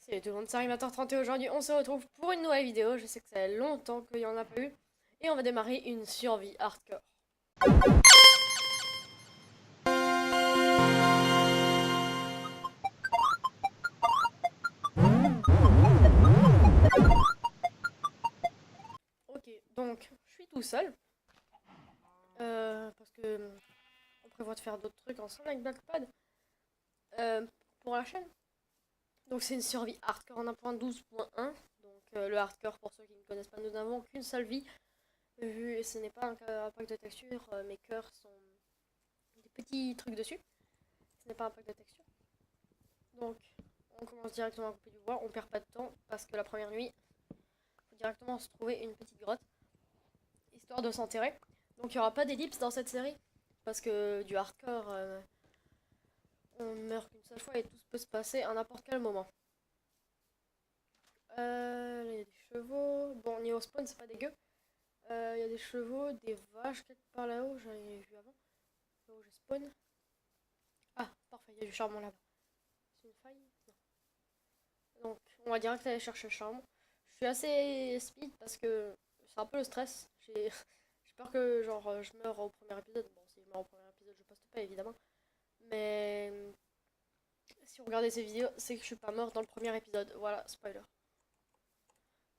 Salut tout le monde, c'est Arimator30 et aujourd'hui on se retrouve pour une nouvelle vidéo. Je sais que ça fait longtemps qu'il n'y en a pas eu. Et on va démarrer une survie hardcore. Ok, donc je suis tout seul. Parce que on prévoit de faire d'autres trucs ensemble avec Blackpad. Pour la chaîne. Donc c'est une survie hardcore en 1.12.1. Donc le hardcore, pour ceux qui ne connaissent pas, nous n'avons qu'une seule vie. Vu ce n'est pas un pack de texture, mes cœurs sont des petits trucs dessus. Ce n'est pas un pack de texture. Donc, on commence directement à couper du bois, on perd pas de temps parce que la première nuit, il faut directement se trouver une petite grotte, histoire de s'enterrer. Donc il n'y aura pas d'ellipse dans cette série, parce que du hardcore, on meurt qu'une seule fois et tout peut se passer à n'importe quel moment. Là, il y a des chevaux. Bon, niveau spawn, c'est pas dégueu. Il y a des chevaux, des vaches quelque part là-haut, j'avais vu avant. Là où j'ai spawn. Ah, parfait, il y a du charbon là-bas. C'est une faille? Non. Donc, on va direct aller chercher le charbon. Je suis assez speed parce que c'est un peu le stress. J'ai peur que genre je meure au premier épisode. Bon, si je meurs au premier épisode, je poste pas évidemment. Mais si vous regardez ces vidéos, c'est que je suis pas mort dans le premier épisode. Voilà, spoiler.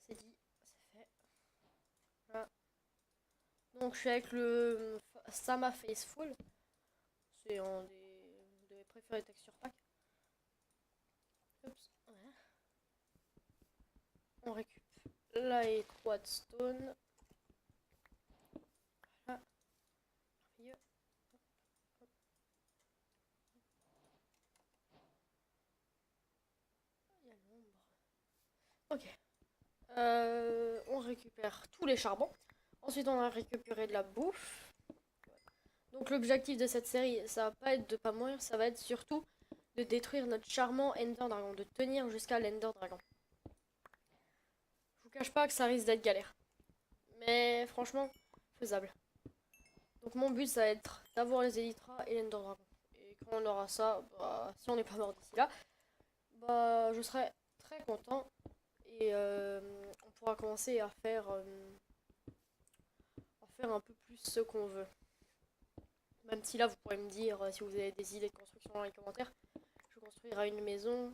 C'est dit, c'est fait. Voilà. Donc je suis avec le Sama Faceful. C'est un de mes préférés texture pack. Oups. Ouais. On récupère la Quadstone. Voilà. Merveilleux. Il y a l'ombre. Ok. On récupère tous les charbons. Ensuite, on va récupérer de la bouffe. Donc, l'objectif de cette série, ça va pas être de pas mourir, ça va être surtout de détruire notre charmant Ender Dragon, de tenir jusqu'à l'Ender Dragon. Je vous cache pas que ça risque d'être galère, mais franchement, faisable. Donc, mon but, ça va être d'avoir les Elytras et l'Ender Dragon. Et quand on aura ça, bah, si on n'est pas mort d'ici là, bah, je serai très content et on pourra commencer à faire un peu plus ce qu'on veut. Même si là, vous pourrez me dire si vous avez des idées de construction dans les commentaires. Je construirai une maison.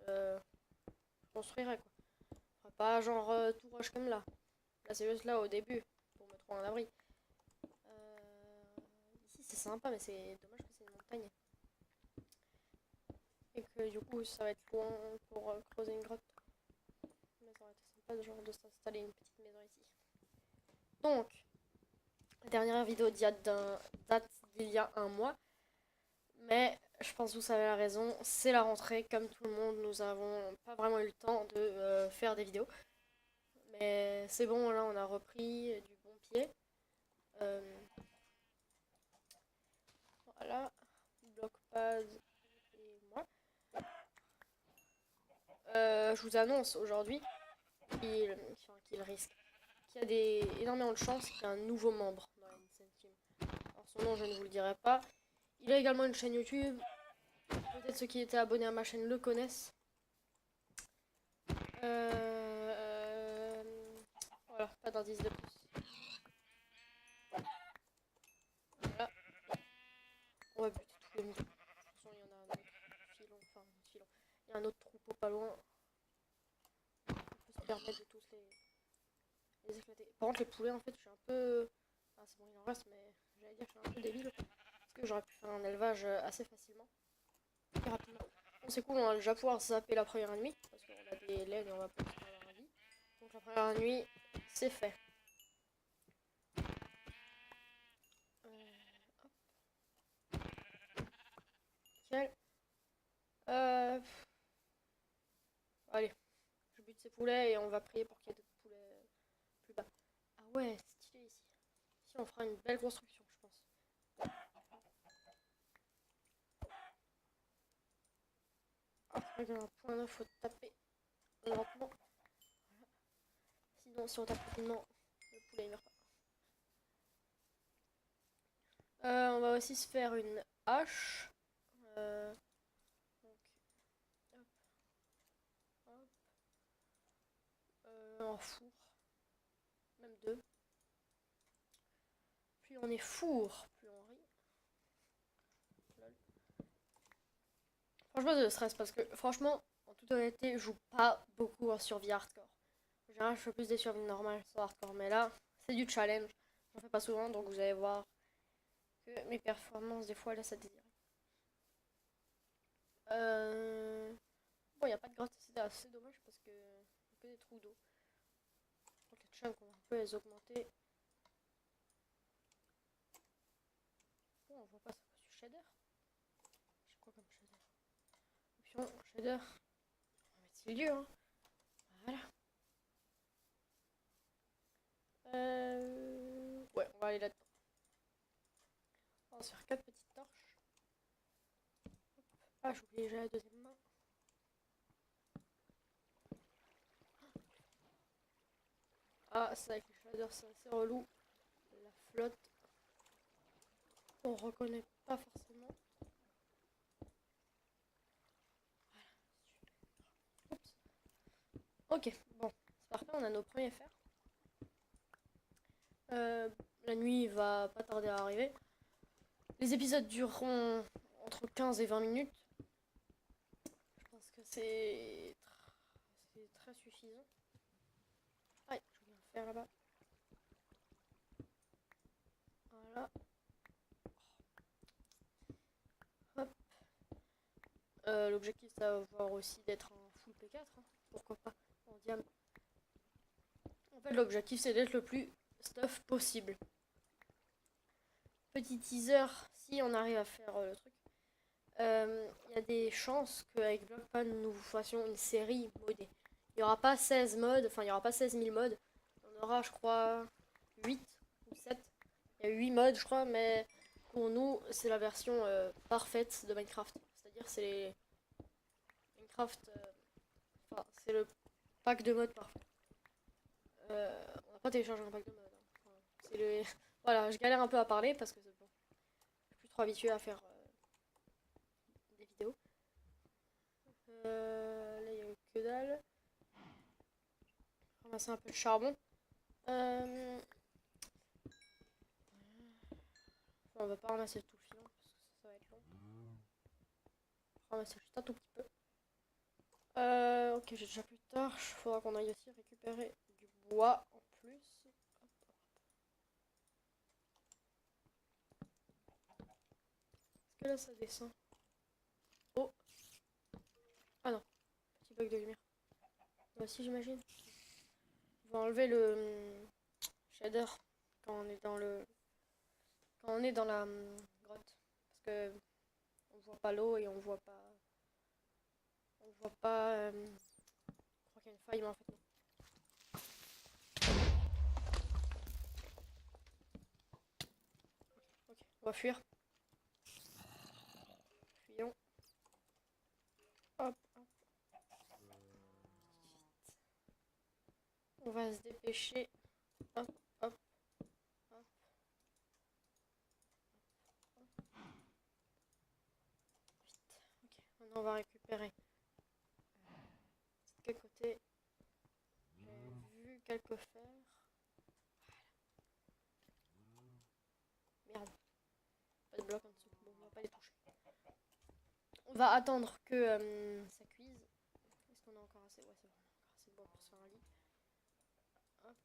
Je construirai quoi. Enfin, pas genre tout rush comme là. Là, c'est juste là au début pour me trouver un abri. Ici, c'est sympa, mais c'est dommage que c'est une montagne. Et que du coup, ça va être loin pour creuser une grotte. Mais ça aurait été sympa de, genre, de s'installer une petite maison ici. Donc, la dernière vidéo date d'il y a un mois. Mais je pense que vous savez la raison, c'est la rentrée. Comme tout le monde, nous avons pas vraiment eu le temps de faire des vidéos. Mais c'est bon, là on a repris du bon pied. Euh, voilà, Blockpad et moi. Je vous annonce aujourd'hui qu'il risque, qu'il y a énormément de chances qu'il y ait un nouveau membre dans la Insane Team. Alors son nom je ne vous le dirai pas. Il a également une chaîne YouTube. Peut-être ceux qui étaient abonnés à ma chaîne le connaissent. Voilà, pas d'indice de plus. Voilà, on va buter tous les moutons. De toute façon, il y en a un autre filon, enfin filon. Il y a un autre troupeau pas loin. On peut se permettre de tous les éclater. Par contre, les poulets, en fait, je suis un peu. Ah, c'est bon, il en reste, mais j'allais dire que je suis un peu débile. Parce que j'aurais pu faire un élevage assez facilement et rapidement. Bon, c'est cool, on va déjà pouvoir zapper la première nuit. Parce qu'on a des laines et on va pas se faire la vie. Donc, la première nuit, c'est fait. Hop, nickel. Euh, Allez, je bute ces poulets et on va prier pour qu'il y ait d'autres poulets plus bas. Ah ouais, c'est stylé ici. Ici, on fera une belle construction, je pense. Avec un point 9, faut taper lentement. Voilà. Sinon, si on tape rapidement, le poulet il meurt pas. On va aussi se faire une hache. Donc, hop, hop. en four. Même 2. Plus on est four, plus on rit. Lol. Franchement, je stress parce que, franchement, en toute honnêteté, je joue pas beaucoup en survie hardcore. En général, je fais plus des survies normales sans hardcore. Mais là, c'est du challenge. J'en fais pas souvent, donc vous allez voir que mes performances, des fois, laissent à désirer. Bon, il n'y a pas de grotte, c'est assez dommage parce que y a que des trous d'eau. Donc les chunks, on va un peu les augmenter. Bon, on voit pas ça cause du shader. J'ai quoi comme shader? Option, shader. On va mettre milieu, hein. Voilà. Ouais, on va aller là-dedans. On va se faire 4 petites torches. Ah, j'ai oublié déjà la deuxième main. Ah, c'est avec les shaders, c'est assez relou. La flotte, on reconnaît pas forcément. Oups. Ok, bon, c'est parfait, on a nos premiers fers. La nuit va pas tarder à arriver. Les épisodes dureront entre 15 et 20 minutes. Je pense que c'est très suffisant. Aïe, je viens faire là-bas. Voilà. Hop. L'objectif, ça va avoir aussi d'être un full P4. Hein. Pourquoi pas en diam. En fait, l'objectif, c'est d'être le plus stuff possible. Petit teaser, si on arrive à faire le truc. Il y a des chances qu'avec Blockpan, nous fassions une série modée. Il n'y aura pas 16 modes, enfin, il n'y aura pas 16 000 modes. On aura, je crois, 8 ou 7. Il y a 8 modes, je crois, mais pour nous, c'est la version parfaite de Minecraft. C'est-à-dire, c'est les Minecraft. Enfin, c'est le pack de modes parfait. On n'a pas téléchargé un pack de modes. Hein. Enfin, c'est le. Voilà, je galère un peu à parler parce que bon, je suis plus trop habituée à faire des vidéos. Là, il y a que dalle. Ramasser un peu de charbon. Enfin, on va pas ramasser tout le filon parce que ça va être long. Ramasser juste un tout petit peu. Ok, j'ai déjà plus de torches. Faudra qu'on aille aussi récupérer du bois en plus. Hop, hop. Est-ce que là ça descend? Oh! Ah non, petit bug de lumière. Moi aussi j'imagine. On va enlever le shader quand on est dans le. Quand on est dans la grotte. Parce que on voit pas l'eau et on voit pas. On voit pas. Je crois qu'il y a une faille, mais en fait non. Ok, on va fuir. Fuyons. Hop, hop. On va se dépêcher. Hop, hop, hop. Vite. Ok, maintenant on va récupérer. De quel côté? J'ai vu quelques fers. Merde. Pas de bloc en dessous. Bon, on va pas les toucher. On va attendre que ça cuise. Est-ce qu'on a encore assez? Ouais, c'est bon. On a encore assez de bois pour se faire un lit. Hop.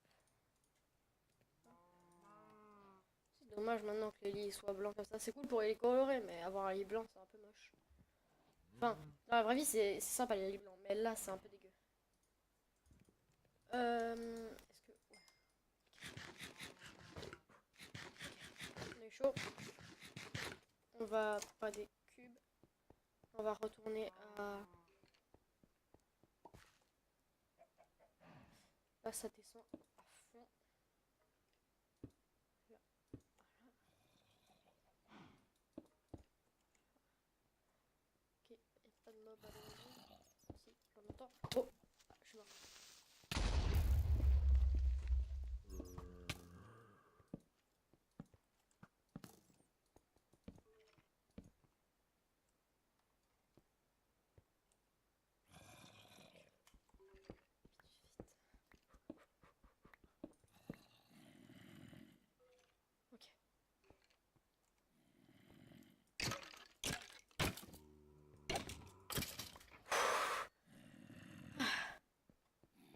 C'est dommage maintenant que les lits soient blancs comme ça. C'est cool pour les colorer, mais avoir un lit blanc, c'est un peu moche. Enfin, dans la vraie vie, c'est sympa les lits blancs, mais là, c'est un peu dégueu. Est-ce que. Ouais. On est chaud. On va pas des cubes. On va retourner à. Là, ça descend à fond. Là, voilà. Ok, il n'y a pas de mob à l'horizon. Si, j'en entends. Oh, ah, je suis mort.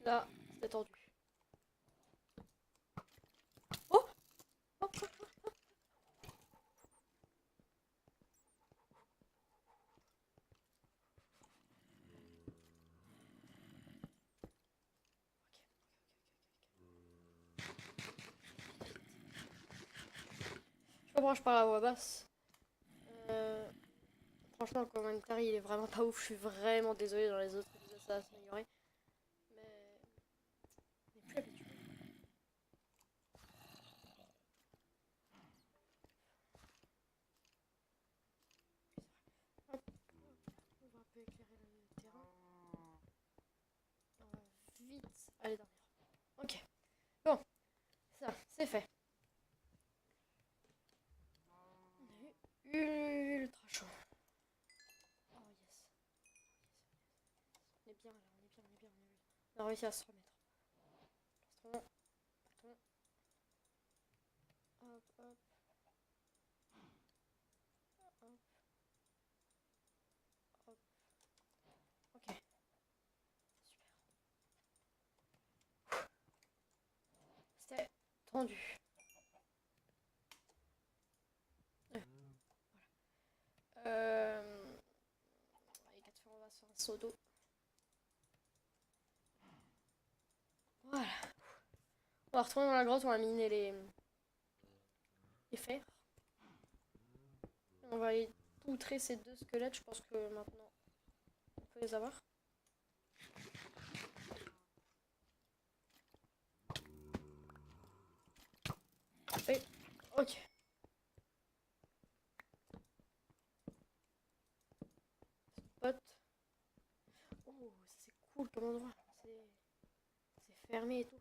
Là, c'était tendu. Oh, oh, oh. Je sais pas pourquoi je parle à voix basse. Franchement, le commentaire il est vraiment pas ouf. Je suis vraiment désolée, dans les autres épisodes ça va s'améliorer. Mais. On n'est plus habitué. Hop, on va un peu éclairer le terrain. On va vite aller dormir. Ok. Bon, ça, c'est fait. On est ultra chaud. Oh yes. On est bien là, on est bien, on est bien, on est bien. On a réussi à se remettre. Plastron, bâton. Hop, hop, hop, hop. Ok, super. C'était tendu. Allez, 4 fois, on va se faire un seau d'eau. Voilà. On va retourner dans la grotte, on va miner les fers. On va aller outrer ces deux squelettes, je pense que maintenant on peut les avoir. Oui, ok. Spot. Oh, ça c'est cool comme endroit. C'est fermé et tout.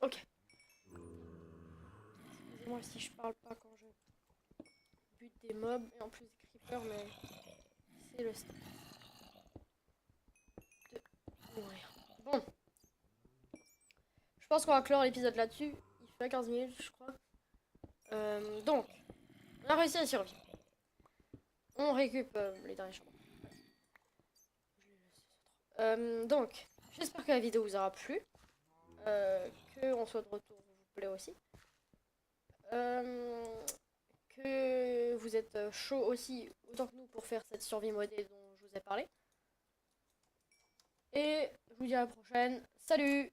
Ok. Excusez-moi si je parle pas quand je bute des mobs et en plus des creepers, mais c'est le stress de mourir. Bon, je pense qu'on va clore l'épisode là-dessus. Il fait 15 minutes, je crois. Donc, on a réussi à survivre. On récupère les derniers chambres. Donc, j'espère que la vidéo vous aura plu. Que on soit de retour vous plaît aussi. Que vous êtes chaud aussi, autant que nous, pour faire cette survie modée dont je vous ai parlé. Et je vous dis à la prochaine. Salut!